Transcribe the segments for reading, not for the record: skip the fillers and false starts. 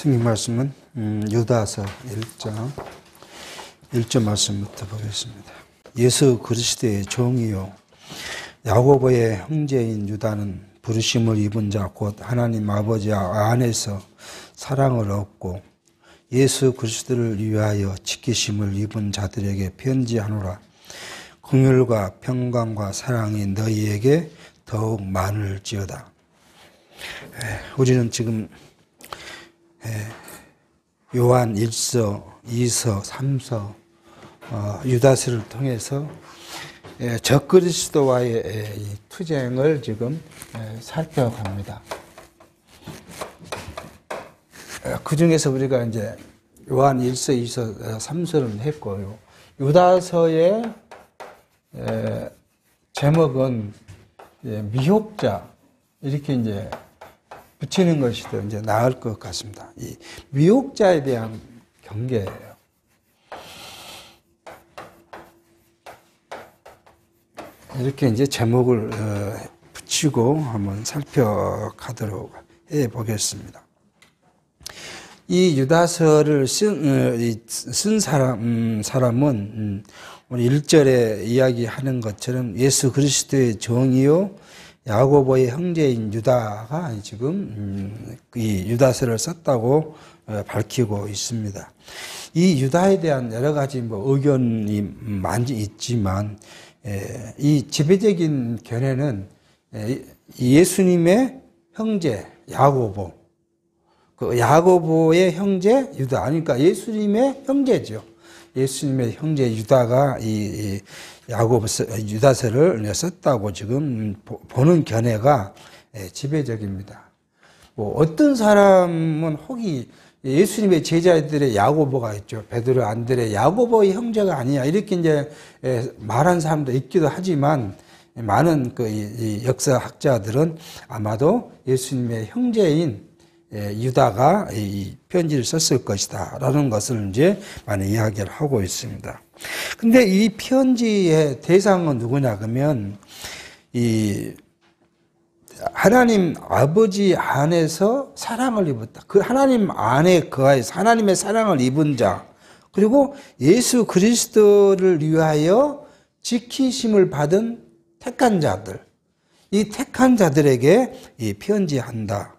성경 말씀은 유다서 1절 말씀부터 보겠습니다. 예수 그리스도의 종이요 야고보의 형제인 유다는 부르심을 입은 자 곧 하나님 아버지 안에서 사랑을 얻고 예수 그리스도를 위하여 지키심을 입은 자들에게 편지하노라. 긍휼과 평강과 사랑이 너희에게 더욱 많을지어다. 우리는 지금 요한 1서, 2서, 3서, 유다서를 통해서 적그리스도와의 이 투쟁을 지금 살펴갑니다. 그 중에서 우리가 이제 요한 1서, 2서, 3서를 했고요. 유다서의 제목은 미혹자 이렇게 이제 붙이는 것이 더 이제 나을 것 같습니다. 이 미혹자에 대한 경계예요. 이렇게 이제 제목을 붙이고 한번 살펴가도록 해 보겠습니다. 이 유다서를 쓴 사람은 오늘 1절에 이야기하는 것처럼 예수 그리스도의 종이요 야고보의 형제인 유다가 지금 이 유다서를 썼다고 밝히고 있습니다. 이 유다에 대한 여러 가지 의견이 많이 있지만 이 지배적인 견해는 예수님의 형제 야고보, 그 야고보의 형제 유다, 그러니까 예수님의 형제죠. 예수님의 형제 유다가 이 유다서를 썼다고 지금 보는 견해가 지배적입니다. 어떤 사람은 혹이 예수님의 제자들의 야고보가 있죠. 베드로, 안드레, 야고보의 형제가 아니냐 이렇게 이제 말한 사람도 있기도 하지만 많은 이 역사학자들은 아마도 예수님의 형제인 유다가 이 편지를 썼을 것이다 라는 것을 이제 많이 이야기를 하고 있습니다. 근데 이 편지의 대상은 누구냐 그러면 이 하나님 아버지 안에서 사랑을 입었다. 그 하나님 안에 거하여서 하나님의 사랑을 입은 자, 그리고 예수 그리스도를 위하여 지키심을 받은 택한 자들, 이 택한 자들에게 이 편지한다.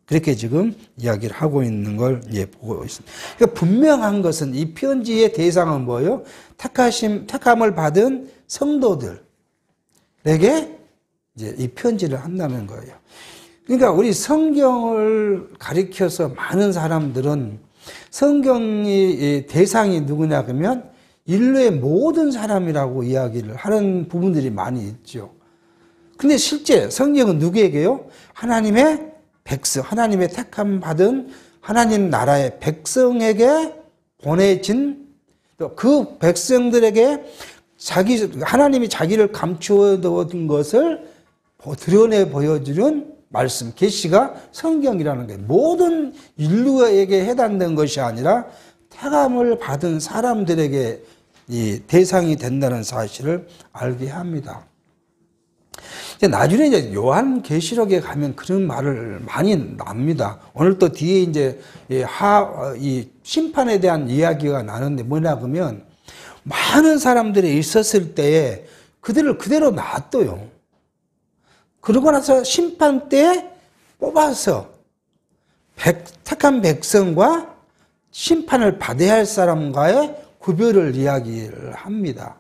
그렇게 지금 이야기를 하고 있는 걸 보고 있습니다. 그러니까 분명한 것은 이 편지의 대상은 뭐예요? 택함을 받은 성도들에게 이제 이 편지를 한다는 거예요. 그러니까 우리 성경을 가리켜서 많은 사람들은 성경의 대상이 누구냐 그러면 인류의 모든 사람이라고 이야기를 하는 부분들이 많이 있죠. 근데 실제 성경은 누구에게요? 하나님의 백성, 하나님의 택함 받은 하나님 나라의 백성에게 보내진 또 그 백성들에게 하나님이 자기를 감추어 둔 것을 드러내 보여주는 말씀, 계시가 성경이라는 게 모든 인류에게 해당된 것이 아니라 택함을 받은 사람들에게 이 대상이 된다는 사실을 알게 합니다. 나중에 이제 요한계시록에 가면 그런 말을 많이 납니다. 오늘 또 뒤에 이제 이 심판에 대한 이야기가 나는데 뭐냐 그러면 많은 사람들이 있었을 때에 그들을 그대로 놔둬요. 그러고 나서 심판 때에 뽑아서 택한 백성과 심판을 받아야 할 사람과의 구별을 이야기를 합니다.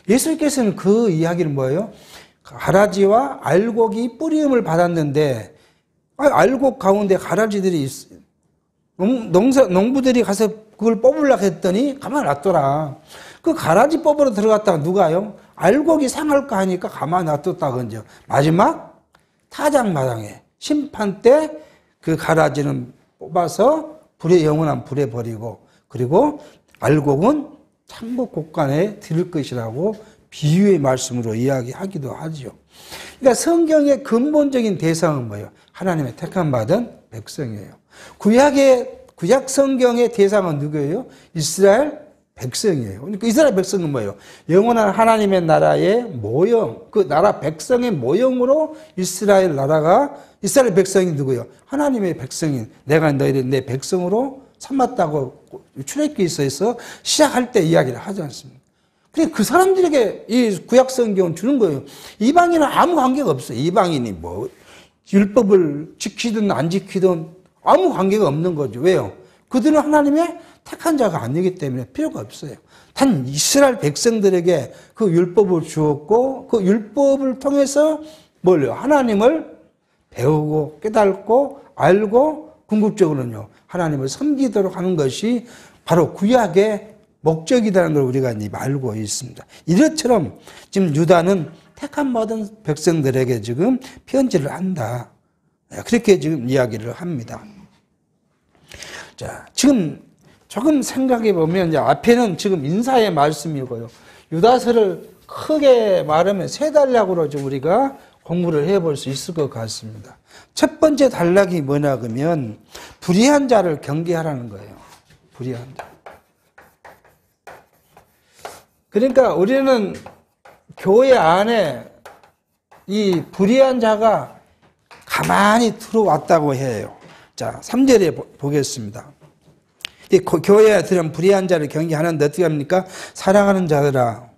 예수님께서는 그 이야기를 뭐예요? 가라지와 알곡이 뿌리음을 받았는데 알곡 가운데 가라지들이 있어요. 농부들이 가서 그걸 뽑으려고 했더니 가만 놔둬라. 그 가라지 뽑으러 들어갔다가 누가요? 알곡이 상할까 하니까 가만 놔뒀다건요. 마지막 타작마당에 심판 때 그 가라지는 뽑아서 영원한 불에 버리고 그리고 알곡은 천국 곳간에 들을 것이라고 비유의 말씀으로 이야기하기도 하죠. 그러니까 성경의 근본적인 대상은 뭐예요? 하나님의 택함받은 백성이에요. 구약 성경의 대상은 누구예요? 이스라엘 백성이에요. 그러니까 이스라엘 백성은 뭐예요? 영원한 하나님의 나라의 모형, 그 나라 백성의 모형으로 이스라엘 나라가, 이스라엘 백성이 누구예요? 하나님의 백성인, 내가 너희를 내 백성으로 삼았다고 출애굽기서에서 시작할 때 이야기를 하지 않습니까? 그러니까 그 사람들에게 이 구약 성경을 주는 거예요. 이방인은 아무 관계가 없어요. 이방인이 뭐 율법을 지키든 안 지키든 아무 관계가 없는 거죠. 왜요? 그들은 하나님의 택한 자가 아니기 때문에 필요가 없어요. 단 이스라엘 백성들에게 그 율법을 주었고 그 율법을 통해서 뭘요? 하나님을 배우고 깨닫고 알고 궁극적으로는요 하나님을 섬기도록 하는 것이 바로 구약의 목적이라는 걸 우리가 알고 있습니다. 이것처럼 지금 유다는 택함 받은 백성들에게 지금 편지를 한다. 그렇게 지금 이야기를 합니다. 자, 지금 조금 생각해 보면 이제 앞에는 지금 인사의 말씀이고요. 유다서를 크게 말하면 세 단락으로 좀 우리가 공부를 해볼 수 있을 것 같습니다. 첫 번째 단락이 뭐냐 그러면 불의한 자를 경계하라는 거예요. 불의한 자. 그러니까 우리는 교회 안에 이 불의한 자가 가만히 들어왔다고 해요. 자, 3절에 보겠습니다. 교회에 들은 불의한 자를 경계하는데 어떻게 합니까? 사랑하는 자들아,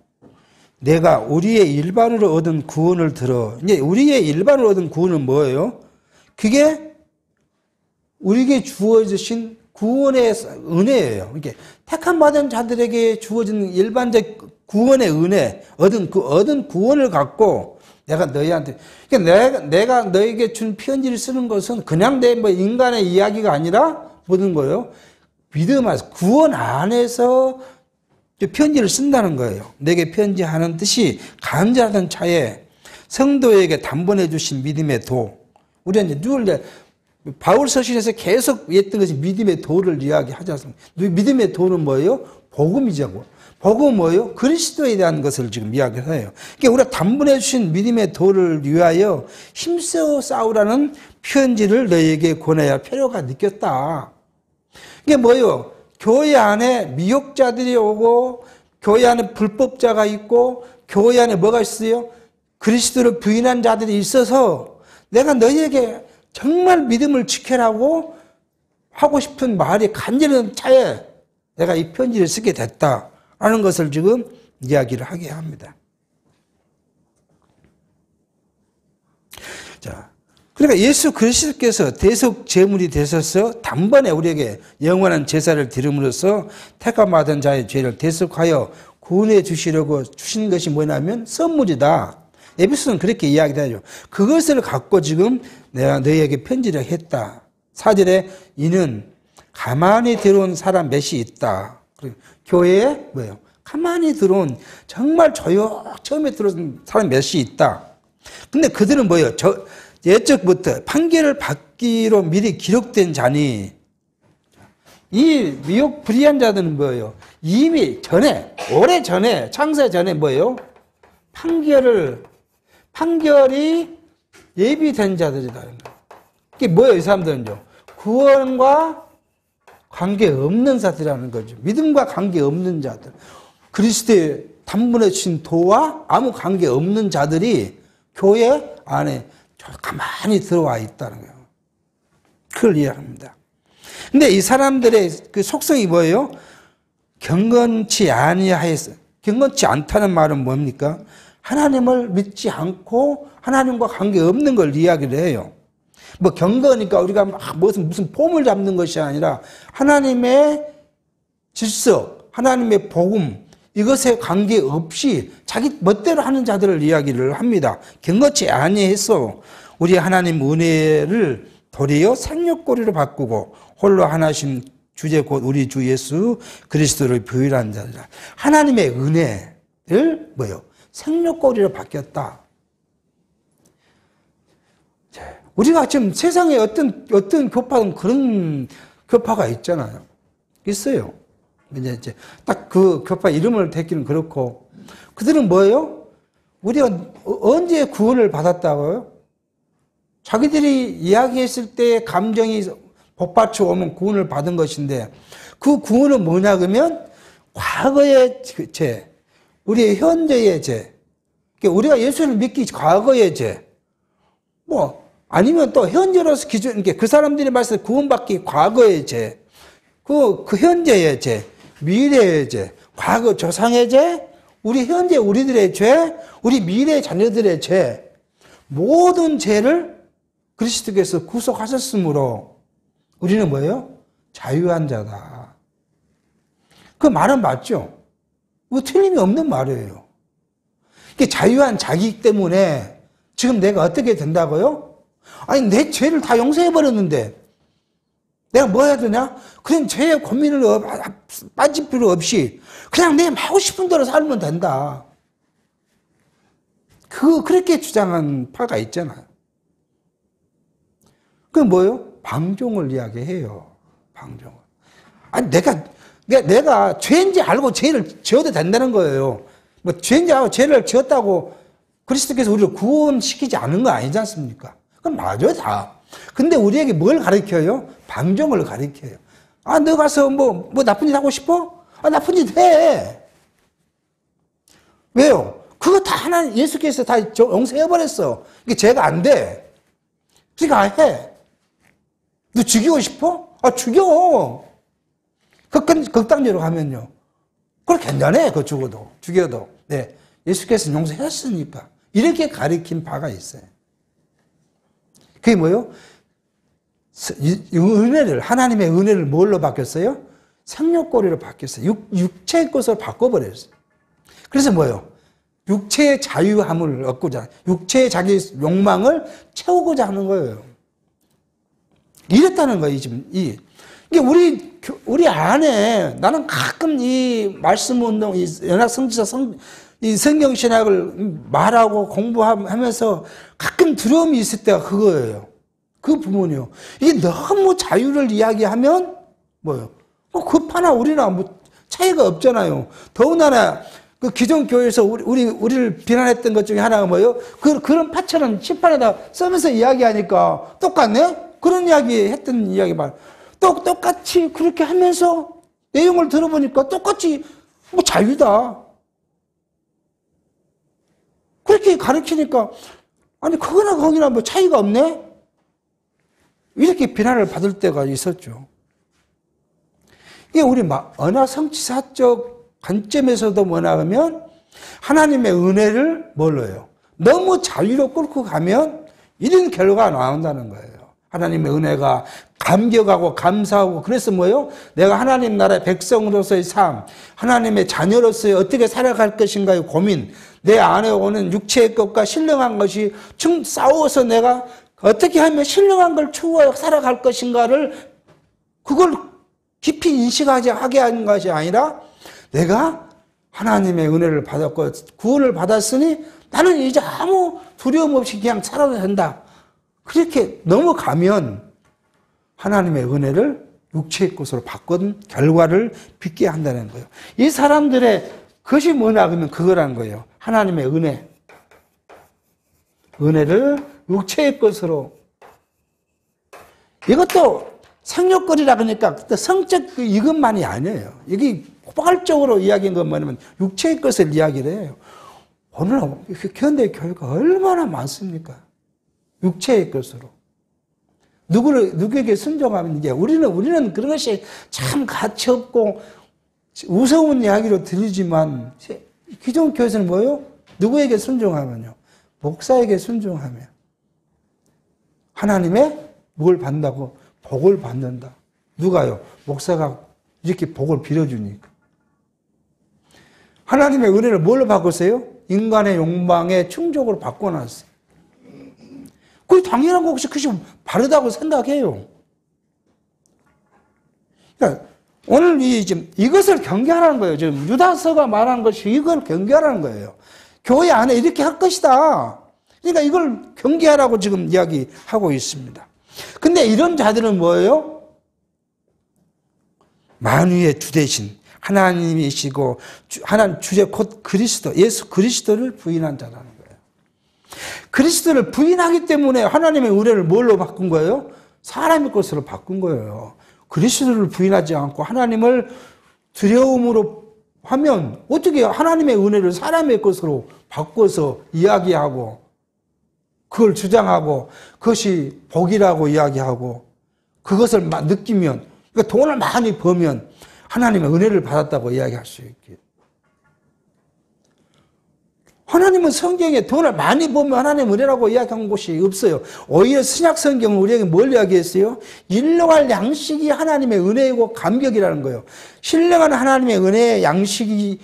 내가 우리의 일반으로 얻은 구원을 들어. 이제 우리의 일반으로 얻은 구원은 뭐예요? 그게 우리에게 주어지신 구원의 은혜예요. 이게 택함 받은 자들에게 주어진 일반적 구원의 은혜, 얻은 구원을 갖고 내가 너희한테, 그러니까 내가 너에게 준 편지를 쓰는 것은 그냥 내 뭐 인간의 이야기가 아니라 모든 거예요. 믿음 안에서, 구원 안에서 편지를 쓴다는 거예요. 내게 편지하는 뜻이 간절하던 차에 성도에게 단번해 주신 믿음의 도. 우리가 이제 늘 바울 서신에서 계속 했던 것이 믿음의 도를 이야기하지 않습니까? 믿음의 도는 뭐예요? 복음이죠. 복음은 뭐예요? 그리스도에 대한 것을 지금 이야기를 해요. 그러니까 우리가 단번해 주신 믿음의 도를 위하여 힘써 싸우라는 편지를 너에게 권해야 할 필요가 느꼈다. 이게 뭐예요? 교회 안에 미혹자들이 오고 교회 안에 불법자가 있고 교회 안에 뭐가 있어요? 그리스도를 부인한 자들이 있어서 내가 너희에게 정말 믿음을 지켜라고 하고 싶은 말이 간절한 차에 내가 이 편지를 쓰게 됐다라는 것을 지금 이야기를 하게 합니다. 자, 그러니까 예수 그리스도께서 대속 제물이 되셔서 단번에 우리에게 영원한 제사를 드림으로써 택함 받은 자의 죄를 대속하여 구원해 주시려고 주신 것이 뭐냐면 선물이다. 에베소는 그렇게 이야기하죠. 그것을 갖고 지금 내가 너희에게 편지를 했다. 4절에 이는 가만히 들어온 사람 몇이 있다. 교회에 뭐예요? 가만히 들어온 정말 처음에 들어온 사람 몇이 있다. 근데 그들은 뭐예요? 예적부터 판결을 받기로 미리 기록된 자니 이 미혹 불의한 자들은 뭐예요? 이미 전에 오래 전에 창세 전에 뭐예요? 판결이 예비된 자들이다. 이게 뭐예요? 이 사람들은요. 구원과 관계없는 자들이라는 거죠. 믿음과 관계없는 자들. 그리스도의 단번에 주신 도와 아무 관계없는 자들이 교회 안에 가만히 들어와 있다는 거예요. 그걸 이해합니다. 근데 이 사람들의 그 속성이 뭐예요? 경건치 아니하여서. 경건치 않다는 말은 뭡니까? 하나님을 믿지 않고 하나님과 관계없는 걸 이야기를 해요. 뭐 경거니까 우리가 무슨 폼을 잡는 것이 아니라 하나님의 질서, 하나님의 복음 이것에 관계없이 자기 멋대로 하는 자들을 이야기를 합니다. 경거치 아니해서 우리 하나님 은혜를 도리어 생육고리로 바꾸고 홀로 하나신 주제 곧 우리 주 예수 그리스도를 부인한 자들이라. 하나님의 은혜를 뭐요? 생육고리로 바뀌었다. 우리가 지금 세상에 어떤 교파는 그런 교파가 있잖아요. 있어요. 이제 딱 그 교파 이름을 대기는 그렇고, 그들은 뭐예요? 우리가 언제 구원을 받았다고요? 자기들이 이야기했을 때 감정이 복받쳐 오면 구원을 받은 것인데, 그 구원은 뭐냐 그러면 과거의 죄, 우리의 현재의 죄, 그러니까 우리가 예수를 믿기 과거의 죄, 뭐 아니면 또 현재로서 기준, 그 사람들이 말씀 구원받기 과거의 죄, 그 현재의 죄, 미래의 죄, 과거 조상의 죄, 우리 현재 우리들의 죄, 우리 미래 자녀들의 죄, 모든 죄를 그리스도께서 구속하셨으므로 우리는 뭐예요? 자유한 자다. 그 말은 맞죠? 뭐 틀림이 없는 말이에요. 이게 자유한 자기 때문에 지금 내가 어떻게 된다고요? 아니, 내 죄를 다 용서해버렸는데 내가 뭐 해야 되냐? 그냥 죄에 고민을 빠질 필요 없이 그냥 내 하고 싶은 대로 살면 된다. 그렇게 주장한 파가 있잖아요. 그게 뭐예요? 방종을 이야기해요. 방종을. 아니, 내가 죄인지 알고 죄를 지어도 된다는 거예요. 뭐, 죄인지 알고 죄를 지었다고 그리스도께서 우리를 구원시키지 않은 거 아니지 않습니까? 그럼 맞아요, 다. 근데 우리에게 뭘 가르쳐요? 방종을 가르쳐요. 아, 너 가서 뭐 나쁜 짓 하고 싶어? 아, 나쁜 짓 해. 왜요? 그거 다 하나님, 예수께서 다 용서해버렸어. 이게 죄가 안 돼. 그러니까 해. 너 죽이고 싶어? 아, 죽여. 극단적으로 가면요. 그걸 괜찮아, 그거 죽여도. 네. 예수께서는 용서했으니까. 이렇게 가르친 바가 있어요. 그게 뭐예요? 은혜를, 하나님의 은혜를 뭘로 바뀌었어요? 생육고리로 바뀌었어요. 육체의 것으로 바꿔버렸어요. 그래서 뭐예요? 육체의 자유함을 얻고자, 육체의 자기 욕망을 채우고자 하는 거예요. 이랬다는 거예요, 지금. 이게 우리 안에, 나는 가끔 이 말씀 운동, 이 연합 성지사 이 성경신학을 말하고 공부하면서 가끔 두려움이 있을 때가 그거예요. 그 부분이요. 이게 너무 자유를 이야기하면 뭐예요? 급하나 우리나 뭐 차이가 없잖아요. 더군다나 그 기존 교회에서 우리를 비난했던 것 중에 하나가 뭐예요? 그런 파처럼 칠판에다 써면서 이야기하니까 똑같네? 그런 이야기 했던 이야기 말. 똑같이 그렇게 하면서 내용을 들어보니까 똑같이 뭐 자유다. 그렇게 가르치니까 아니 그거나 거기나 뭐 차이가 없네? 이렇게 비난을 받을 때가 있었죠. 이게 우리 언어성취사적 관점에서도 뭐냐 하면 하나님의 은혜를 뭘로 해요? 너무 자유로 끌고 가면 이런 결과가 나온다는 거예요. 하나님의 은혜가 감격하고 감사하고 그래서 뭐예요? 내가 하나님 나라의 백성으로서의 삶, 하나님의 자녀로서의 어떻게 살아갈 것인가의 고민, 내 안에 오는 육체의 것과 신령한 것이 싸워서 내가 어떻게 하면 신령한 걸 추구하여 살아갈 것인가를 그걸 깊이 인식하게 하는 것이 아니라 내가 하나님의 은혜를 받았고 구원을 받았으니 나는 이제 아무 두려움 없이 그냥 살아도 된다. 그렇게 넘어가면 하나님의 은혜를 육체의 것으로 바꾼 결과를 빚게 한다는 거예요. 이 사람들의 것이 뭐냐 그러면 그거라는 거예요. 하나님의 은혜. 은혜를 육체의 것으로. 이것도 생육거리라 그러니까 성적 이것만이 아니에요. 이게 포괄적으로 이야기한 건 뭐냐면 육체의 것을 이야기를 해요. 오늘 현대 교회가 얼마나 많습니까? 육체의 것으로. 누구에게 순종하면 이게 우리는 그런 것이 참 가치 없고 우스운 이야기로 들리지만 기존 교회에서는 뭐예요? 누구에게 순종하면요? 목사에게 순종하면 하나님의 뭘 받는다고? 복을 받는다. 누가요? 목사가 이렇게 복을 빌어주니까. 하나님의 은혜를 뭘로 바꿨어요? 인간의 욕망의 충족으로 바꿔놨어요. 그게 당연한 것이 그것이 바르다고 생각해요. 그러니까 오늘 이것을 경계하라는 거예요. 지금 유다서가 말한 것이 이걸 경계하라는 거예요. 교회 안에 이렇게 할 것이다. 그러니까 이걸 경계하라고 지금 이야기하고 있습니다. 근데 이런 자들은 뭐예요? 만유의 주 대신 하나님이시고 하나님 주제 곧 그리스도, 예수 그리스도를 부인한 자라는 거예요. 그리스도를 부인하기 때문에 하나님의 은혜를 뭘로 바꾼 거예요? 사람의 것으로 바꾼 거예요. 그리스도를 부인하지 않고 하나님을 두려움으로 하면 어떻게 하나님의 은혜를 사람의 것으로 바꿔서 이야기하고 그걸 주장하고 그것이 복이라고 이야기하고 그것을 느끼면 그러니까 돈을 많이 벌면 하나님의 은혜를 받았다고 이야기할 수 있게. 하나님은 성경에 돈을 많이 벌면 하나님의 은혜라고 이야기한 곳이 없어요. 오히려 신약 성경은 우리에게 뭘 이야기했어요? 일용할 양식이 하나님의 은혜이고 감격이라는 거예요. 신령한 하나님의 은혜의 양식이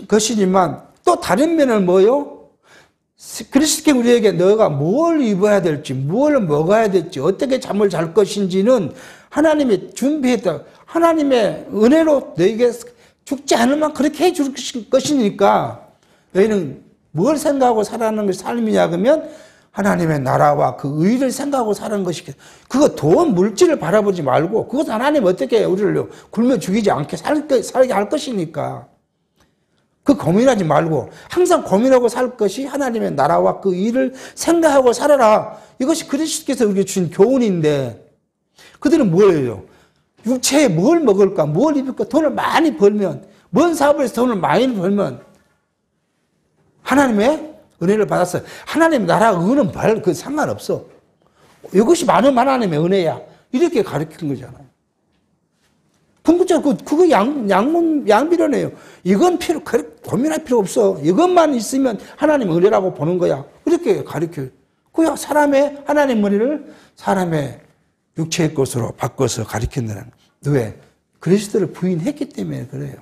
것이지만 또 다른 면은 뭐예요? 그리스도께 우리에게 너가 뭘 입어야 될지, 뭘 먹어야 될지, 어떻게 잠을 잘 것인지는 하나님이 준비했다. 하나님의 은혜로 너에게 죽지 않을 만 그렇게 해줄 것이니까 너희는 뭘 생각하고 살아가는 것이 삶이냐 그러면 하나님의 나라와 그 의를 생각하고 사는 것이겠다. 그거 돈, 물질을 바라보지 말고 그것 하나님 어떻게 우리를 굶어 죽이지 않게 살게 할 것이니까 그 고민하지 말고 항상 고민하고 살 것이 하나님의 나라와 그 의를 생각하고 살아라. 이것이 그리스도께서 우리에게 주신 교훈인데 그들은 뭐예요? 육체에 뭘 먹을까? 뭘 입을까? 돈을 많이 벌면 뭔 사업을 해서 돈을 많이 벌면 하나님의 은혜를 받았어요. 하나님의 나라 은혜는 그 상관없어. 이것이 많으면 하나님의 은혜야. 이렇게 가르치는 거잖아요. 궁극적으로 그거 양비론이에요. 이건 고민할 필요 없어. 이것만 있으면 하나님의 은혜라고 보는 거야. 이렇게 가르쳐요. 그 사람의 하나님의 은혜를 사람의 육체의 것으로 바꿔서 가르친다는 왜? 그리스도를 부인했기 때문에 그래요.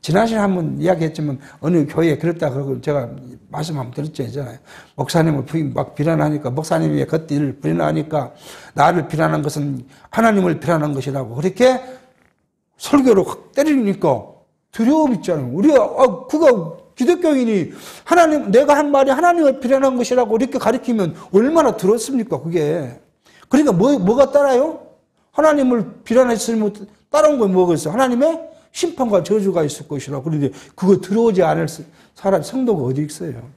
지난 시간에 한번 이야기했지만 어느 교회에 그랬다 그러고 제가 말씀 한번 드렸잖아요. 목사님을 비난하니까 목사님의 겉일을 비난하니까 나를 비난한 것은 하나님을 비난한 것이라고 그렇게 설교로 확 때리니까 두려움 있잖아요. 우리가 그거 기독교인이 내가 한 말이 하나님을 비난한 것이라고 이렇게 가르치면 얼마나 들었습니까 그게. 그러니까 뭐가 따라요? 하나님을 비난했으면 따라온 건 뭐가 있어? 하나님의 심판과 저주가 있을 것이라고. 그런데 그거 들어오지 않을 성도가 어디 있어요?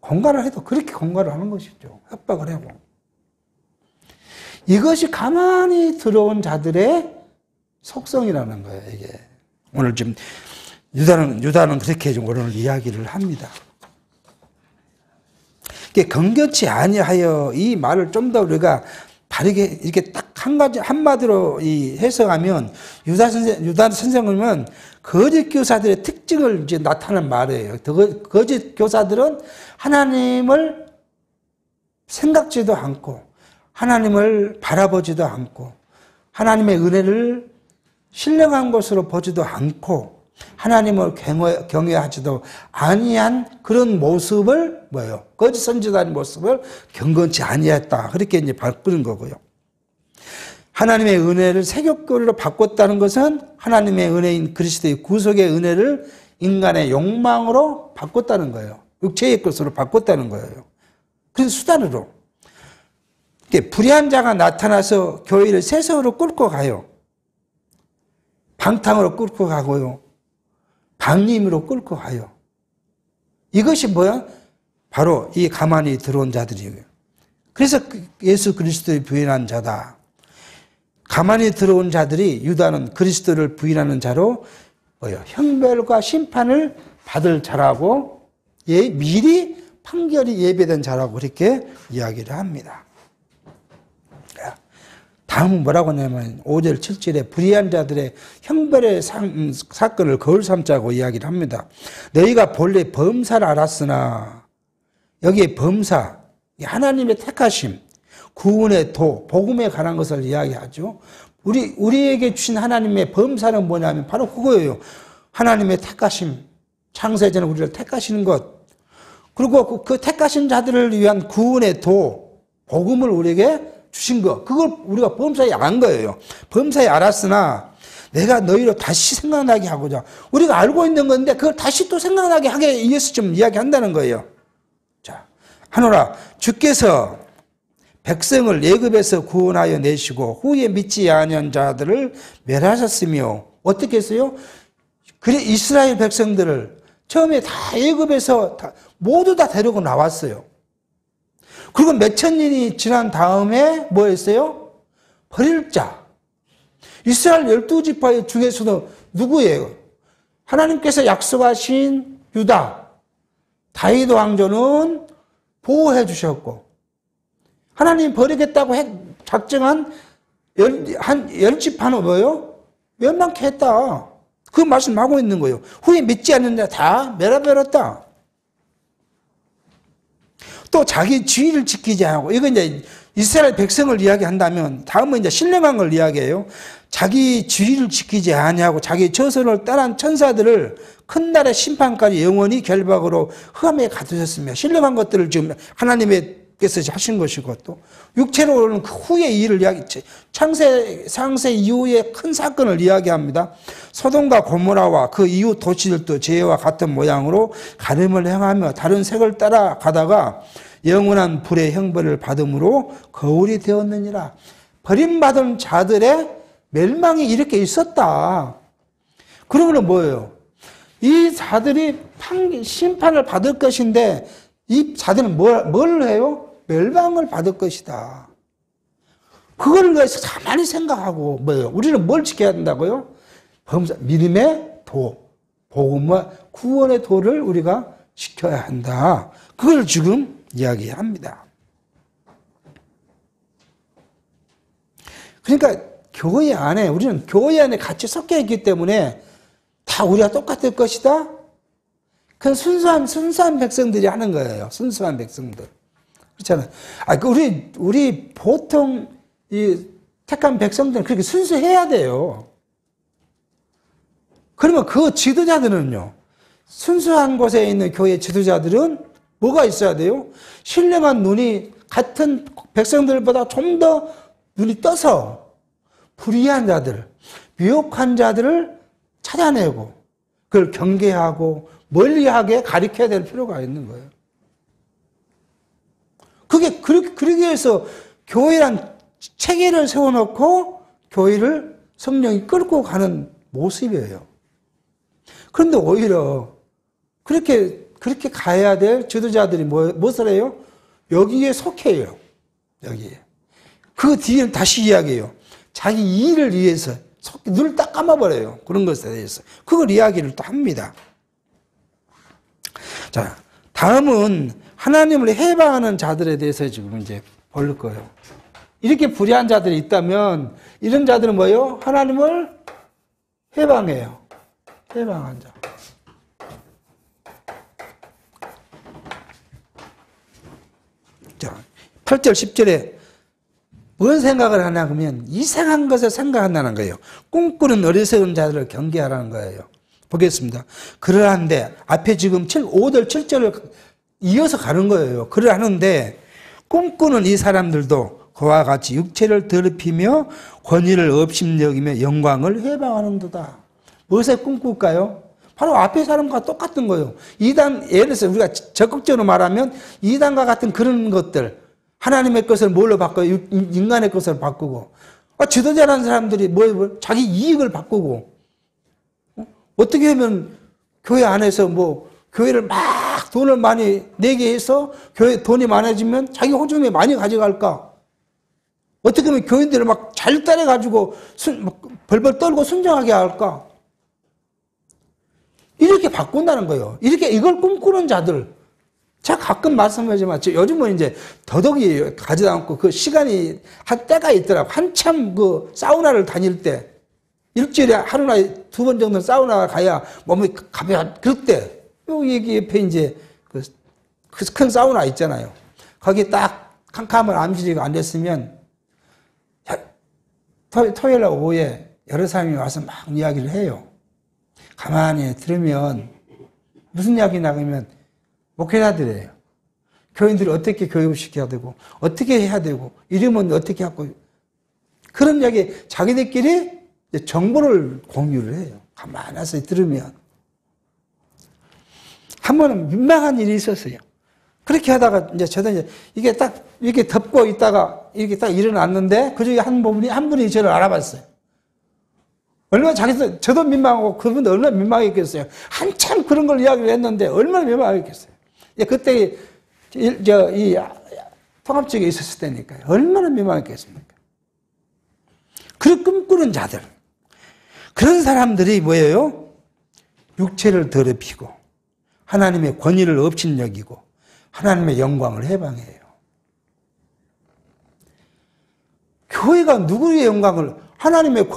공갈을 해도 그렇게 공갈을 하는 것이죠. 협박을 하고. 이것이 가만히 들어온 자들의 속성이라는 거예요, 이게. 오늘 지금 유다는 그렇게 좀 오늘 이야기를 합니다. 이게 건견치 아니하여 이 말을 좀 더 우리가 바르게 이렇게 딱 한 가지 한마디로 해석하면 유다 선생님은 거짓 교사들의 특징을 이제 나타낸 말이에요. 거짓 교사들은 하나님을 생각지도 않고 하나님을 바라보지도 않고 하나님의 은혜를 신령한 것으로 보지도 않고 하나님을 경외하지도 아니한 그런 모습을 뭐예요? 거짓 선지자의 모습을 경건치 아니했다. 그렇게 이제 바꾸는 거고요. 하나님의 은혜를 세격교리로 바꿨다는 것은 하나님의 은혜인 그리스도의 구속의 은혜를 인간의 욕망으로 바꿨다는 거예요. 육체의 것으로 바꿨다는 거예요. 그래서 수단으로. 불의한 자가 나타나서 교회를 세속으로 끌고 가요. 방탕으로 끌고 가고요. 방임으로 끌고 가요. 이것이 뭐야? 바로 이 가만히 들어온 자들이에요. 그래서 예수 그리스도를 부인한 자다. 가만히 들어온 자들이 유다는 그리스도를 부인하는 자로 뭐예요? 형벌과 심판을 받을 자라고 미리 판결이 예배된 자라고 그렇게 이야기를 합니다. 다음은 뭐라고 하냐면 5절 7절에 불의한 자들의 형벌의 사건을 거울 삼자고 이야기를 합니다. 너희가 본래 범사를 알았으나 여기에 범사, 하나님의 택하심, 구원의 도, 복음에 관한 것을 이야기하죠. 우리에게 주신 하나님의 범사는 뭐냐면 바로 그거예요. 하나님의 택하심, 창세 전에 우리를 택하시는 것. 그리고 그 택하신 자들을 위한 구원의 도, 복음을 우리에게 주신 것. 그걸 우리가 범사에 안 거예요. 범사에 알았으나 내가 너희로 다시 생각나게 하고자. 우리가 알고 있는 건데 그걸 다시 또 생각나게 하게 위해서 좀 이야기한다는 거예요. 자, 하노라 주께서 백성을 애굽에서 구원하여 내시고 후에 믿지 아니한 자들을 멸하셨으며 어떻게 했어요? 그래 이스라엘 백성들을 처음에 다 애굽에서 모두 다 데리고 나왔어요. 그리고 몇천 년이 지난 다음에 뭐 했어요? 버릴 자. 이스라엘 12지파 중에서도 누구예요? 하나님께서 약속하신 유다, 다윗 왕조는 보호해 주셨고, 하나님 버리겠다고 작정한 한 10지파는 뭐예요? 멸망케 했다. 그 말씀하고 있는 거예요. 후에 믿지 않는 자 다 멸하버렸다. 또 자기 주의를 지키지 않고, 이건 이제 이스라엘 백성을 이야기한다면 다음은 이제 신령한 걸 이야기해요. 자기 주의를 지키지 아니하고 자기 저선을 떠난 천사들을 큰 날의 심판까지 영원히 결박으로 흑암에 가두셨으며, 신령한 것들을 지금 하나님께서 하신 것이고, 또 육체로는 그 후의 일을 상세 이후의 큰 사건을 이야기합니다. 소돔과 고모라와 그 이후 도시들도 죄와 같은 모양으로 가늠을 행하며 다른 색을 따라가다가 영원한 불의 형벌을 받음으로 거울이 되었느니라. 버림받은 자들의 멸망이 이렇게 있었다. 그러면 뭐예요? 이 자들이 심판을 받을 것인데, 이 자들은 뭘 해요? 멸망을 받을 것이다. 그걸 위해서 가만히 생각하고, 뭐예요? 우리는 뭘 지켜야 된다고요? 믿음의 도, 복음과 구원의 도를 우리가 지켜야 한다. 그걸 지금 이야기합니다. 그러니까 교회 안에, 우리는 교회 안에 같이 섞여 있기 때문에 다 우리가 똑같을 것이다? 그건 순수한 백성들이 하는 거예요. 순수한 백성들. 그렇잖아요. 우리 보통 이 택한 백성들은 그렇게 순수해야 돼요. 그러면 그 지도자들은요, 순수한 곳에 있는 교회 지도자들은 뭐가 있어야 돼요? 신령한 눈이 같은 백성들보다 좀 더 눈이 떠서 불의한 자들, 미혹한 자들을 찾아내고 그걸 경계하고 멀리하게 가리켜야 될 필요가 있는 거예요. 그러기 위해서 교회란 체계를 세워놓고 교회를 성령이 끌고 가는 모습이에요. 그런데 오히려 그렇게 가야 될 지도자들이 무엇을 해요? 여기에 속해요. 여기에. 그 뒤에는 다시 이야기해요. 자기 일을 위해서 눈을 딱 감아버려요. 그런 것에 대해서. 그걸 이야기를 또 합니다. 자, 다음은 하나님을 해방하는 자들에 대해서 지금 이제 볼 거예요. 이렇게 불의한 자들이 있다면 이런 자들은 뭐예요? 하나님을 해방해요. 해방한 자. 자, 8절, 10절에 뭔 생각을 하냐 그러면 이상한 것을 생각한다는 거예요. 꿈꾸는 어리석은 자들을 경계하라는 거예요. 보겠습니다. 그러한데 앞에 지금 5절, 7절을 이어서 가는 거예요. 그러하는데 꿈꾸는 이 사람들도 그와 같이 육체를 더럽히며 권위를 업심여기며 영광을 해방하는도다. 무엇에 꿈꿀까요? 바로 앞에 사람과 똑같은 거예요. 예를 들어서 우리가 적극적으로 말하면 이단과 같은 그런 것들, 하나님의 것을 뭘로 바꿔요? 인간의 것을 바꾸고. 지도자라는 사람들이 자기 이익을 바꾸고. 어떻게 하면 교회 안에서 교회를 막 돈을 많이 내게 해서 교회 돈이 많아지면 자기 호중에 많이 가져갈까? 어떻게 하면 교인들을 막 잘 따라가지고 벌벌 떨고 순종하게 할까? 이렇게 바꾼다는 거예요. 이걸 꿈꾸는 자들. 제가 가끔 말씀하지만, 요즘은 이제 더더욱이 가지도 않고 그 시간이 한 때가 있더라고. 한참 그 사우나를 다닐 때, 일주일에 하루나 2번 정도 사우나 가야 몸이 가벼워. 그럴 때, 여기 옆에 이제 그 큰 사우나 있잖아요. 거기 딱 캄캄한 암실이가 앉았으면, 토요일 날 오후에 여러 사람이 와서 막 이야기를 해요. 가만히 들으면 무슨 이야기 나가면 목회자들이에요. 교인들이 어떻게 교육을 시켜야 되고 어떻게 해야 되고 이러면 어떻게 하고 그런 이야기 자기들끼리 정보를 공유를 해요. 가만히 와서 들으면. 한 번은 민망한 일이 있었어요. 그렇게 하다가 저도 이게 딱 이렇게 덮고 있다가 이렇게 딱 일어났는데 그중에 한 분이 저를 알아봤어요. 얼마나 저도 민망하고 그분도 얼마나 민망했겠어요. 한참 그런 걸 이야기를 했는데 얼마나 민망했겠어요. 그때 이 통합적에 있었을 때니까요. 얼마나 민망했겠습니까? 그런 꿈꾸는 자들. 그런 사람들이 뭐예요? 육체를 더럽히고 하나님의 권위를 업신여기고 하나님의 영광을 해방해요. 교회가 누구의 영광을, 하나님의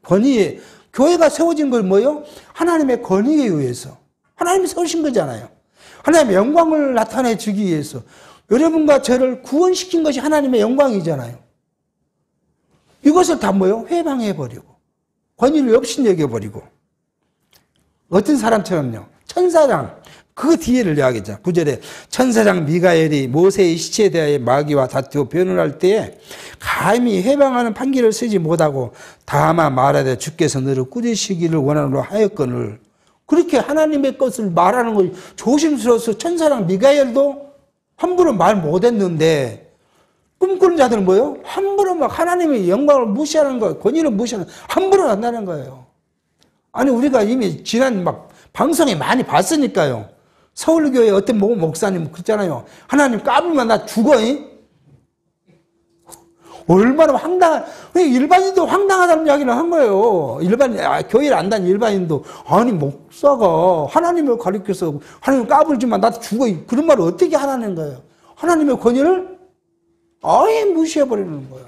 권위에, 교회가 세워진 건 뭐예요? 하나님의 권위에 의해서. 하나님이 세우신 거잖아요. 하나님의 영광을 나타내 주기 위해서. 여러분과 저를 구원시킨 것이 하나님의 영광이잖아요. 이것을 다 뭐예요? 회방해버리고, 권위를 업신여겨버리고. 어떤 사람처럼요? 천사장, 그 뒤에를 이야기하잖아요. 9절에 천사장 미가엘이 모세의 시체에 대하여 마귀와 다투어 변론할 때에 감히 해방하는 판결을 쓰지 못하고 다만 말하되 주께서 너를 꾸짖으시기를 원하노라 하였거늘. 그렇게 하나님의 것을 말하는 걸 조심스러워서 천사장 미가엘도 함부로 말 못했는데, 꿈꾸는 자들은 뭐예요? 함부로 막 하나님의 영광을 무시하는 거예요. 권위를 무시하는 거예요. 함부로 한다는 거예요. 아니, 우리가 이미 지난 막 방송에 많이 봤으니까요. 서울교회 어떤 목사님 그랬잖아요. 하나님 까불면 나 죽어. 이? 얼마나 황당한, 일반인도 황당하다는 이야기를 한 거예요. 교회를 안 다니는 일반인도, 아니, 목사가 하나님을 가리켜서 하나님 까불지만 나도 죽어. 그런 말을 어떻게 하라는 거예요. 하나님의 권위를 아예 무시해버리는 거야.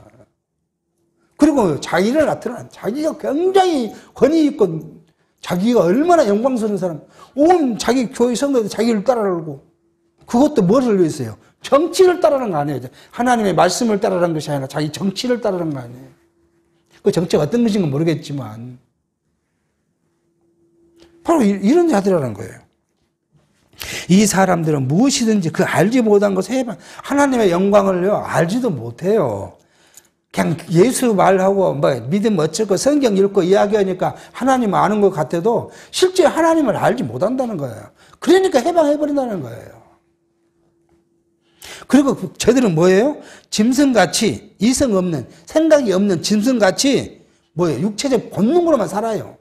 그리고 자기를 나타내는, 자기가 굉장히 권위 있고 자기가 얼마나 영광스러운 사람, 온 자기 교회 성도들 자기를 따라하고, 그것도 뭐를 위해서요? 정치를 따르는 거 아니에요. 하나님의 말씀을 따르는 것이 아니라 자기 정치를 따르는 거 아니에요. 그 정치가 어떤 것인가 모르겠지만 바로 이런 자들이라는 거예요. 이 사람들은 무엇이든지 그 알지 못한 것을 해봐. 하나님의 영광을요 알지도 못해요. 그냥 예수 말하고 뭐 믿음 어쩌고 성경 읽고 이야기하니까 하나님 아는 것 같아도 실제 하나님을 알지 못한다는 거예요. 그러니까 해방해버린다는 거예요. 그리고 저들은 뭐예요? 짐승같이 이성 없는, 생각이 없는 짐승같이 뭐예요? 육체적 본능으로만 살아요.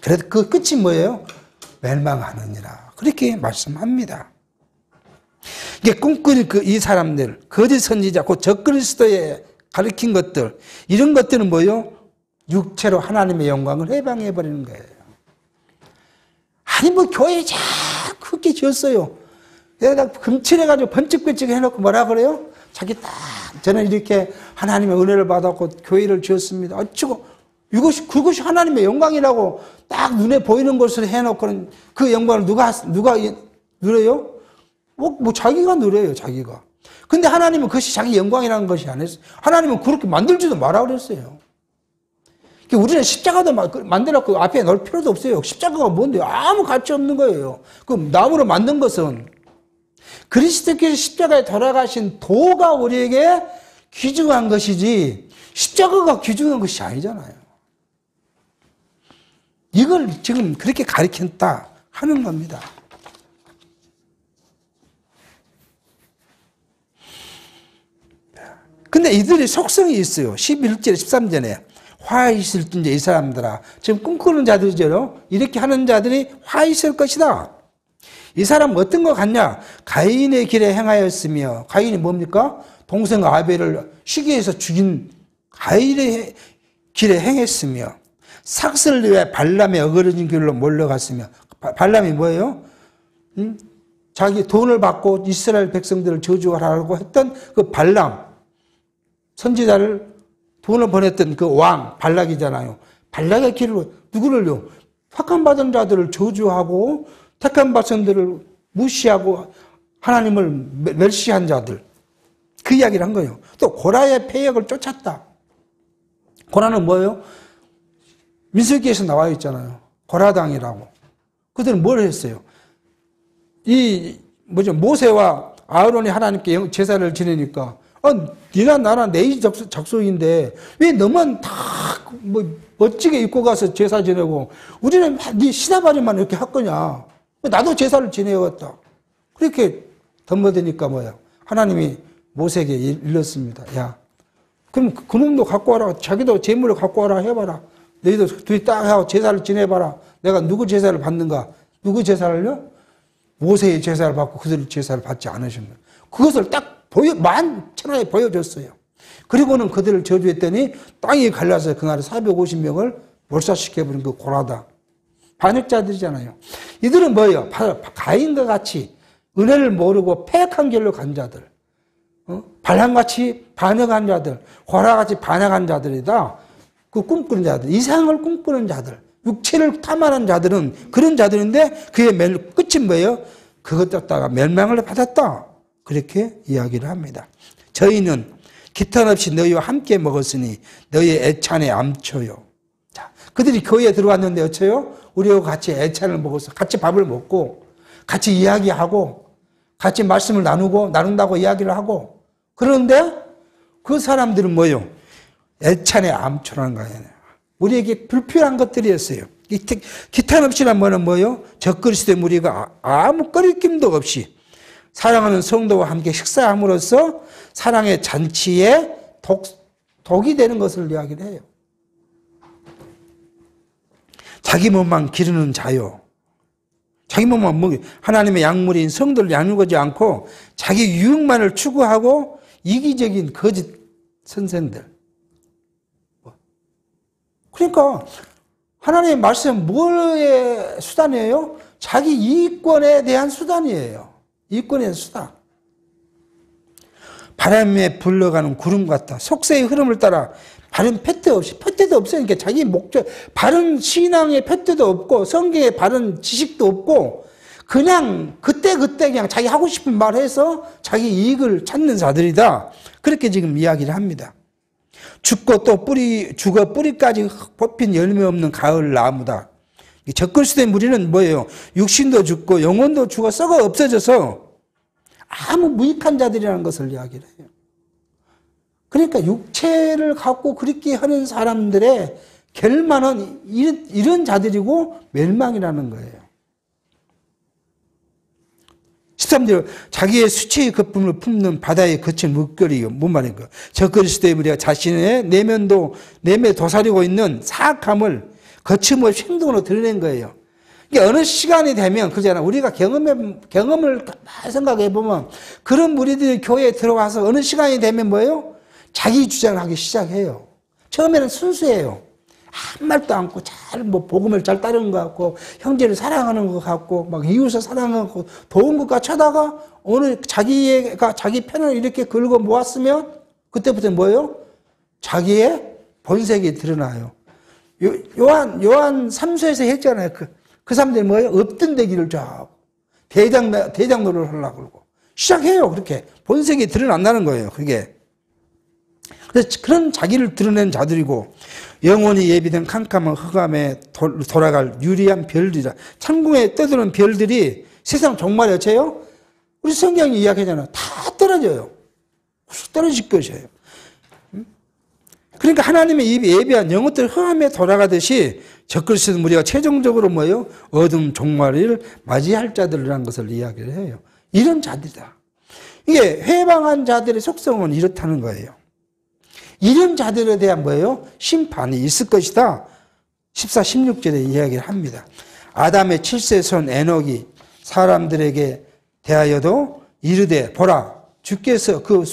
그래도 그 끝이 뭐예요? 멸망하느니라. 그렇게 말씀합니다. 이게 꿈꾸는 이 사람들, 거짓 선지자, 그 적그리스도에 가르친 것들, 이런 것들은 뭐예요? 육체로 하나님의 영광을 해방해버리는 거예요. 아니, 뭐, 교회에 자꾸 크게 지었어요. 여기다 금칠해가지고 번쩍번쩍 해놓고 뭐라 그래요? 자기 딱, 저는 이렇게 하나님의 은혜를 받았고 교회를 지었습니다. 어쩌고, 그것이 하나님의 영광이라고 딱 눈에 보이는 것을 해놓고는 그 영광을 누가 누려요? 뭐 자기가 누려요, 자기가. 근데 하나님은 그것이 자기 영광이라는 것이 아니었어요. 하나님은 그렇게 만들지도 마라 그랬어요. 우리는 십자가도 만들었고 앞에 넣을 필요도 없어요. 십자가가 뭔데요? 아무 가치 없는 거예요. 그럼 나무로 만든 것은 그리스도께서 십자가에 돌아가신 도가 우리에게 귀중한 것이지 십자가가 귀중한 것이 아니잖아요. 이걸 지금 그렇게 가르쳤다 하는 겁니다. 근데 이들이 속성이 있어요. 11절, 13절에 화 있을진저 이 사람들아. 지금 꿈꾸는 자들이죠. 이렇게 하는 자들이 화 있을 것이다. 이 사람은 어떤 것 같냐? 가인의 길에 행하였으며, 가인이 뭡니까? 동생 아벨을 시기해서 죽인 가인의 길에 행했으며, 삭슬 위해 발람의 어그러진 길로 몰려갔으며, 발람이 뭐예요? 자기 돈을 받고 이스라엘 백성들을 저주하라고 했던 그 발람, 선지자를 돈을 보냈던 그 왕, 발락이잖아요. 발락의 길로 누구를요? 택함받은 자들을 저주하고 택한 백성들을 무시하고 하나님을 멸시한 자들, 그 이야기를 한 거예요. 또 고라의 패역을 쫓았다. 고라는 뭐예요? 민수기에서 나와 있잖아요. 고라당이라고. 그들은 뭘 했어요? 모세와 아론이 하나님께 제사를 지내니까, 니나 나나 내 작속인데 왜 너만 다 멋지게 입고 가서 제사 지내고 우리는 네 시다바리만 이렇게 할 거냐? 나도 제사를 지내야겠다. 그렇게 덤벼드니까 뭐야? 하나님이 모세에게 일렀습니다. 야, 그럼 그놈도 갖고 와라. 자기도 제물을 갖고 와라 해봐라. 너희도 둘이 딱 하고 제사를 지내봐라. 내가 누구 제사를 받는가? 누구 제사를요? 모세의 제사를 받고 그들 제사를 받지 않으신 거예요. 그것을 딱 만천하에 보여줬어요. 그리고는 그들을 저주했더니 땅이 갈라서 그날 450명을 몰살시켜버린 그 고라다. 반역자들이잖아요. 이들은 뭐예요? 가인과 같이 은혜를 모르고 패역한 길로 간 자들. 발람같이 반역한 자들, 고라같이 반역한 자들이다. 그 꿈꾸는 자들, 이상을 꿈꾸는 자들, 육체를 탐하는 자들은 그런 자들인데 그의 끝이 뭐예요? 그것 갖다가 멸망을 받았다. 그렇게 이야기를 합니다. 저희는 기탄 없이 너희와 함께 먹었으니 너희의 애찬에 암초요. 자, 그들이 교회에 들어왔는데 어째요? 우리하고 같이 애찬을 먹어서 같이 밥을 먹고 같이 이야기하고 같이 말씀을 나눈다고 이야기를 하고 그런데 그 사람들은 뭐예요? 애찬의 암초라는 거예요. 우리에게 불필요한 것들이었어요. 기탄 없이란 말은 뭐예요? 적그리스도의 무리가 아무 꺼리낌도 없이 사랑하는 성도와 함께 식사함으로써 사랑의 잔치에 독이 되는 것을 이야기를 해요. 자기 몸만 기르는 자요. 자기 몸만 하나님의 약물인 성도를 양육하지 않고 자기 유익만을 추구하고 이기적인 거짓 선생들. 그러니까 하나님의 말씀은 뭐의 수단이에요? 자기 이익권에 대한 수단이에요. 이익권의 수단. 바람에 불러가는 구름 같다. 속세의 흐름을 따라 바른 표대도 없어요. 그러니까 자기 목적, 바른 신앙의 표대도 없고 성경의 바른 지식도 없고 그냥 그때 그냥 자기 하고 싶은 말 해서 자기 이익을 찾는 자들이다. 그렇게 지금 이야기를 합니다. 죽고 또 죽어 뿌리까지 뽑힌 열매 없는 가을 나무다. 적그리스도의 무리는 뭐예요? 육신도 죽고 영혼도 죽어 썩어 없어져서 아무 무익한 자들이라는 것을 이야기를 해요. 그러니까 육체를 갖고 그렇게 하는 사람들의 결말은 이런 자들이고 멸망이라는 거예요. 13절 자기의 수치의 거품을 품는 바다에 거친 물결이요. 뭔 말인가? 적그리스도의 무리가 자신의 내면에 도사리고 있는 사악함을 거침없이 행동으로 드러낸 거예요. 그러니까 어느 시간이 되면 그잖아. 우리가 경험을 생각해 보면 그런 무리들이 교회에 들어와서 어느 시간이 되면 뭐예요? 자기 주장을 하기 시작해요. 처음에는 순수해요. 한 말도 않고 복음을 잘 따르는 것 같고, 형제를 사랑하는 것 같고, 막 이웃을 사랑하는 것 같고, 도운 것 같이 하다가, 오늘 자기가 자기 편을 이렇게 긁어 모았으면, 그때부터 뭐예요? 자기의 본색이 드러나요. 요한 3서에서 했잖아요. 그 사람들이 뭐예요? 없던 데기를 쫙, 대장 노릇을 하려고 그러고. 시작해요. 그렇게. 본색이 드러난다는 거예요. 그게. 그래서 그런 자기를 드러낸 자들이고 영원히 예비된 캄캄한 흑암에 돌아갈 유리한 별들이라. 천궁에 떠도는 별들이 세상 종말이 어째요? 우리 성경이 이야기하잖아요. 다 떨어져요. 떨어질 것이에요. 그러니까 하나님의 예비한 영혼들 흑암에 돌아가듯이 적그리스도 무리가 최종적으로 뭐예요? 어둠 종말을 맞이할 자들이라는 것을 이야기를 해요. 이런 자들이다. 이게 회방한 자들의 속성은 이렇다는 거예요. 이런 자들에 대한 뭐예요? 심판이 있을 것이다. 14, 16절에 이야기를 합니다. 아담의 7세 손 에녹이 사람들에게 대하여도 이르되 보라 주께서 그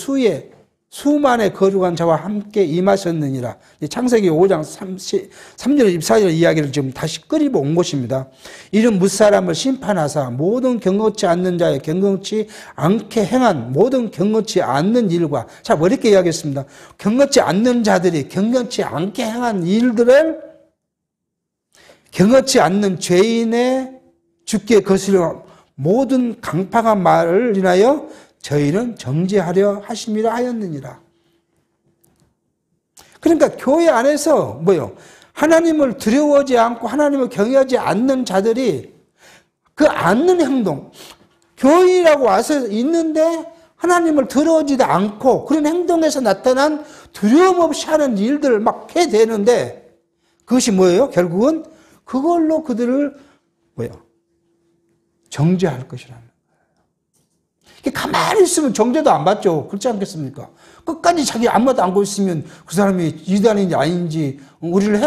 수만에 거룩한 자와 함께 임하셨느니라. 창세기 5장 3절 24절 이야기를 지금 다시 끌입어 온 것입니다. 이런 무사람을 심판하사 모든 경건치 않는 자의 경건치 않게 행한 모든 경건치 않는 일과 자 뭐 이렇게 이야기했습니다. 경건치 않는 자들이 경건치 않게 행한 일들을 경건치 않는 죄인의 주께 거스려 모든 강팍한 말을 인하여 저희는 정죄하려 하심이라 하였느니라. 그러니까 교회 안에서 뭐요? 하나님을 두려워하지 않고 하나님을 경외하지 않는 자들이 그 않는 행동, 교회라고 와서 있는데 하나님을 두려워하지도 않고 그런 행동에서 나타난 두려움 없이 하는 일들을 막 해대는데 그것이 뭐예요? 결국은 그걸로 그들을 정죄할 것이라는 거예요. 가만히 있으면 정죄도 안 받죠. 그렇지 않겠습니까? 끝까지 자기 아무것도 안고 있으면 그 사람이 이단인지 아닌지, 우리를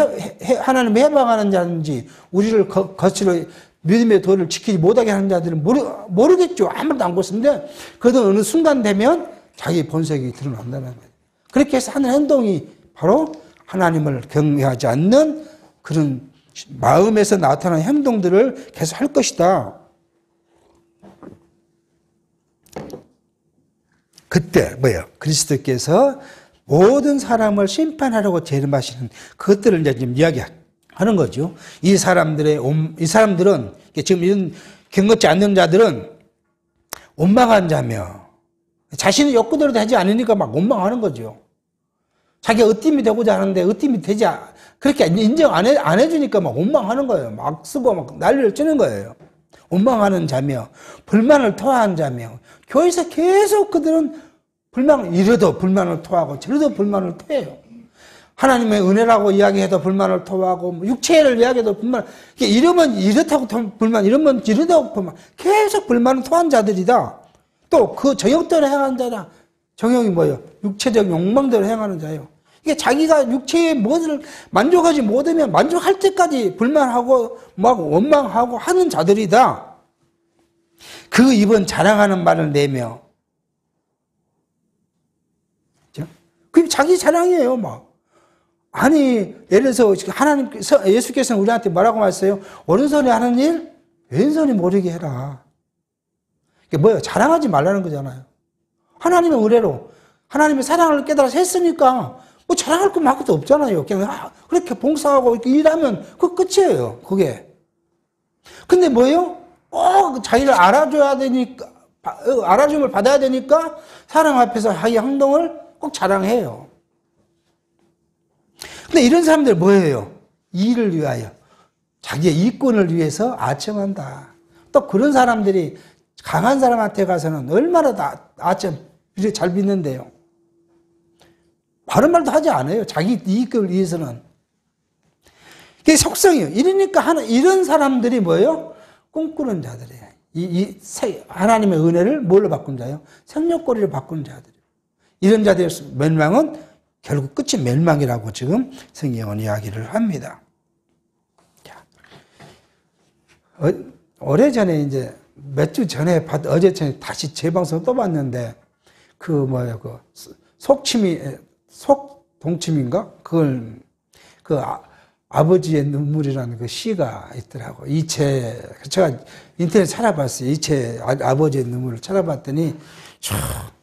하나님을 해방하는 자인지, 우리를 거칠어 믿음의 도를 지키지 못하게 하는 자들은 모르겠죠. 아무것도 안고 있는데, 그래도 어느 순간 되면 자기 본색이 드러난다는 거예요. 그렇게 해서 하는 행동이 바로 하나님을 경외하지 않는 그런 마음에서 나타나는 행동들을 계속 할 것이다. 그때 뭐예요? 그리스도께서 모든 사람을 심판하려고 재림하시는 그것들을 이제 지금 이야기하는 거죠. 이 사람들은 지금 이런 경건치 않는 자들은 원망한 자며 자신의 욕구대로 되지 않으니까 막 원망하는 거죠. 자기가 으뜸이 되고자 하는데 으뜸이 그렇게 인정 안 해주니까 막 원망하는 거예요. 막 쓰고 막 난리를 치는 거예요. 원망하는 자며 불만을 토하는 자며 교회에서 계속 그들은 이래도 불만을 토하고 저래도 불만을 토해요. 하나님의 은혜라고 이야기해도 불만을 토하고 육체를 이야기해도 불만, 이러면 이렇다고 불만, 이러면 이러다고 불만, 계속 불만을 토한 자들이다. 또 그 정욕대로 행하는 자다. 정욕이 뭐예요? 육체적 욕망대로 행하는 자예요. 이게 자기가 육체의 무엇을 만족하지 못하면 만족할 때까지 불만하고 막 원망하고 하는 자들이다. 그 입은 자랑하는 말을 내며, 그게 자기 자랑이에요, 막. 아니, 예를 들어서 예수께서는 우리한테 뭐라고 말했어요? 오른손이 하는 일, 왼손이 모르게 해라. 이게 뭐예요? 자랑하지 말라는 거잖아요. 하나님의 은혜로, 하나님의 사랑을 깨달아서 했으니까, 뭐 자랑할 거 막 것도 없잖아요. 그냥, 그렇게 봉사하고 이렇게 일하면 그 끝이에요, 그게. 근데 뭐예요? 자기를 알아줘야 되니까, 알아줌을 받아야 되니까, 사랑 앞에서 자기 행동을 꼭 자랑해요. 근데 이런 사람들 뭐예요? 이를 위하여, 자기의 이권을 위해서 아첨한다. 또 그런 사람들이 강한 사람한테 가서는 얼마나 아첨, 잘 믿는데요. 바른 말도 하지 않아요. 자기 이익을 위해서는. 그게 속성이에요. 이러니까 이런 사람들이 뭐예요? 꿈꾸는 자들이에요. 하나님의 은혜를 뭘로 바꾼 자예요? 생육고리를 바꾼 자들이에요. 이런 자들의 멸망은 결국 끝이 멸망이라고 지금 성경은 이야기를 합니다. 오래전에 이제 몇 주 전에 어제 전에 다시 재방송 또 봤는데 속동침인가? 아버지의 눈물이라는 그 시가 있더라고. 제가 인터넷 찾아봤어요. 아버지의 눈물을 찾아봤더니,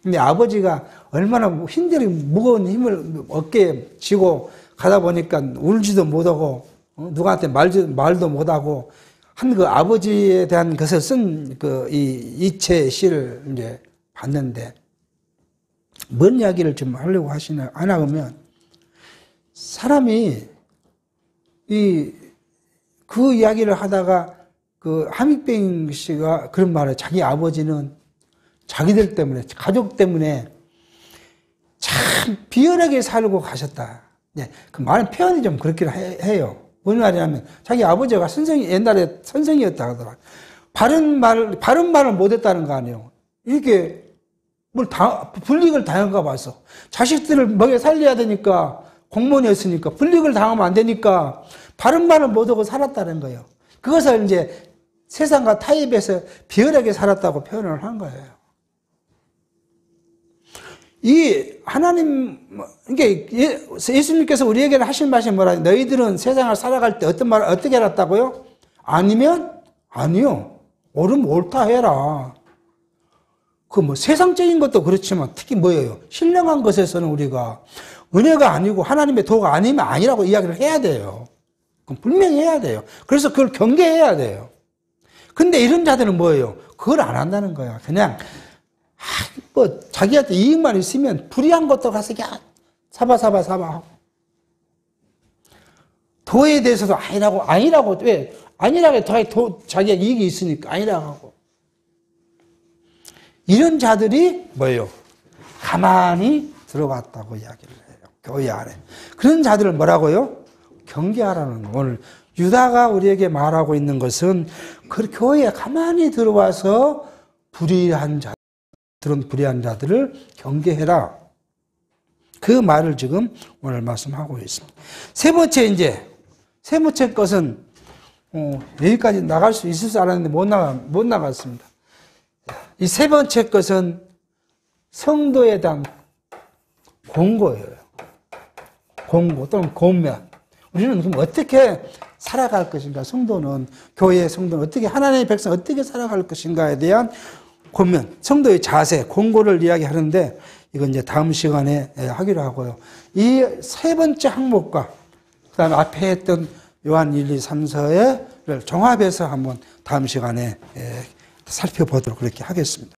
근데 아버지가 얼마나 무거운 힘을 어깨에 쥐고 가다 보니까 울지도 못하고, 누구한테 말도 못하고, 그 아버지에 대한 것을 쓴 이채 시를 이제 봤는데, 뭔 이야기를 좀 하려고 하나 하면, 사람이 그 이야기를 하다가 함익병 씨가 그런 말을, 자기 아버지는 자기들 때문에, 가족 때문에 참 비열하게 살고 가셨다. 네, 그 말은 표현이 좀 그렇게 해요. 무슨 말이냐면, 자기 아버지가 옛날에 선생이었다 하더라. 바른 말을 못했다는 거 아니에요. 이렇게 불이익을 당한가 봐서. 자식들을 먹여 살려야 되니까, 공무원이었으니까, 불이익을 당하면 안 되니까, 바른 말을 못하고 살았다는 거예요. 그것을 이제 세상과 타협해서 비열하게 살았다고 표현을 한 거예요. 예수님께서 우리에게 하신 말씀이 뭐라, 너희들은 세상을 살아갈 때 어떻게 살았다고요? 아니요. 옳으면 옳다 해라. 세상적인 것도 그렇지만 특히 뭐예요? 신령한 것에서는 우리가 은혜가 아니고 하나님의 도가 아니면 아니라고 이야기를 해야 돼요. 그럼 분명히 해야 돼요. 그래서 그걸 경계해야 돼요. 근데 이런 자들은 뭐예요? 그걸 안 한다는 거야. 그냥, 자기한테 이익만 있으면 불의한 것도 가서 그냥 사바 하고. 도에 대해서도 아니라고, 왜? 아니라고 자기가 이익이 있으니까 아니라고 하고. 이런 자들이 뭐예요? 가만히 들어왔다고 이야기를 해요. 교회 안에. 그런 자들을 뭐라고요? 경계하라는 거. 오늘 유다가 우리에게 말하고 있는 것은 그 교회에 가만히 들어와서 불의한 자들을 경계해라. 그 말을 지금 오늘 말씀하고 있습니다. 세 번째 것은 여기까지 나갈 수 있을 줄 알았는데 못 나갔습니다. 이 세 번째 것은 성도에 대한 공고예요. 공고 또는 권면. 우리는 그럼 어떻게 살아갈 것인가? 성도는, 교회의 성도는 어떻게, 하나님의 백성 어떻게 살아갈 것인가에 대한 고민, 성도의 자세, 공고를 이야기하는데, 이건 이제 다음 시간에 하기로 하고요. 이 세 번째 항목과, 그 다음에 앞에 했던 요한 1, 2, 3, 4를 종합해서 한번 다음 시간에 살펴보도록 그렇게 하겠습니다.